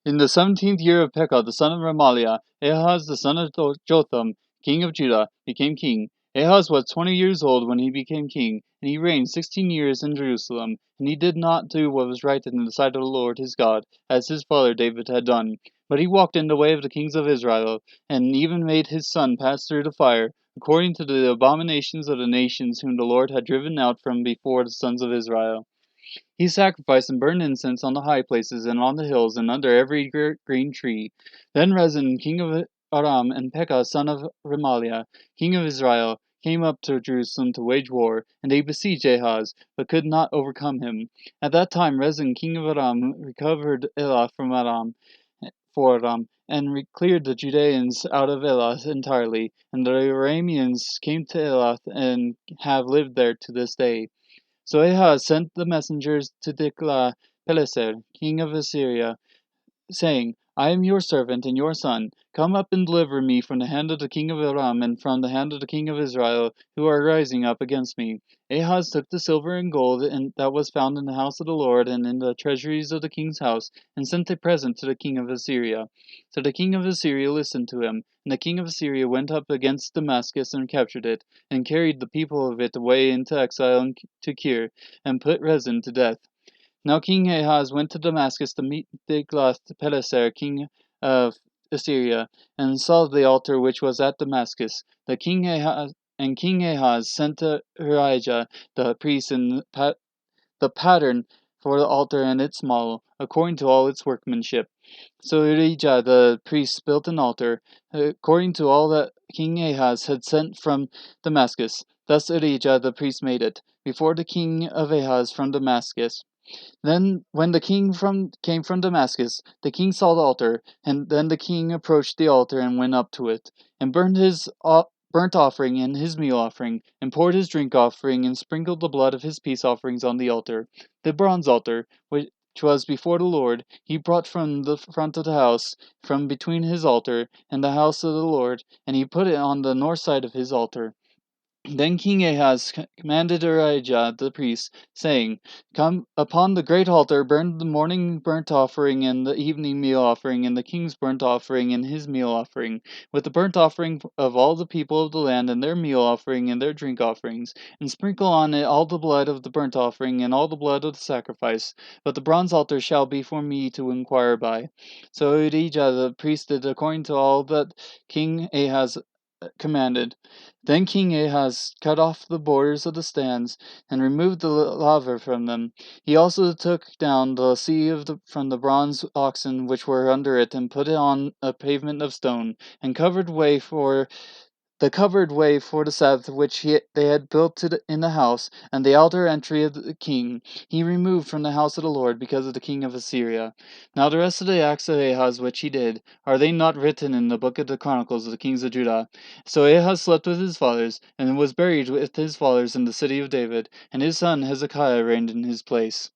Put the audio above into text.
In the 17th year of Pekah the son of Remaliah, Ahaz the son of Jotham, king of Judah, became king. Ahaz was 20 years old when he became king, and he reigned 16 years in Jerusalem. And he did not do what was right in the sight of the Lord his God, as his father David had done. But he walked in the way of the kings of Israel, and even made his son pass through the fire, according to the abominations of the nations whom the Lord had driven out from before the sons of Israel. He sacrificed and burned incense on the high places and on the hills and under every green tree. Then Rezin, king of Aram, and Pekah, son of Remaliah, king of Israel, came up to Jerusalem to wage war, and they besieged Ahaz, but could not overcome him. At that time Rezin, king of Aram, recovered Elath from Aram, and cleared the Judeans out of Elath entirely, and the Arameans came to Elath and have lived there to this day. So Ahaz sent the messengers to Tiglath-Pileser, king of Assyria, saying, I am your servant and your son. Come up and deliver me from the hand of the king of Aram and from the hand of the king of Israel, who are rising up against me. Ahaz took the silver and gold that was found in the house of the Lord and in the treasuries of the king's house, and sent a present to the king of Assyria. So the king of Assyria listened to him, and the king of Assyria went up against Damascus and captured it, and carried the people of it away into exile to Kir, and put Rezin to death. Now King Ahaz went to Damascus to meet Tiglath-Pileser, king of Assyria, and saw the altar which was at Damascus. King Ahaz sent to Urijah the priest and the pattern for the altar and its model, according to all its workmanship. So Urijah the priest built an altar, according to all that King Ahaz had sent from Damascus. Thus Urijah the priest made it, before the king of Ahaz from Damascus. Then, when the king came from Damascus, the king saw the altar, and then the king approached the altar and went up to it, and burned his burnt offering and his meal offering, and poured his drink offering, and sprinkled the blood of his peace offerings on the altar. The bronze altar, which was before the Lord, he brought from the front of the house, from between his altar and the house of the Lord, and he put it on the north side of his altar. Then King Ahaz commanded Urijah the priest, saying, Come upon the great altar, burn the morning burnt offering and the evening meal offering, and the king's burnt offering and his meal offering, with the burnt offering of all the people of the land, and their meal offering and their drink offerings, and sprinkle on it all the blood of the burnt offering and all the blood of the sacrifice. But the bronze altar shall be for me to inquire by. So Urijah the priest did according to all that King Ahaz commanded. Then King Ahaz cut off the borders of the stands, and removed the laver from them. He also took down the seat from the bronze oxen which were under it, and put it on a pavement of stone, and covered way for the Sabbath which they had built in the house, and the outer entry of the king, he removed from the house of the Lord because of the king of Assyria. Now the rest of the acts of Ahaz which he did, are they not written in the book of the Chronicles of the kings of Judah? So Ahaz slept with his fathers, and was buried with his fathers in the city of David, and his son Hezekiah reigned in his place.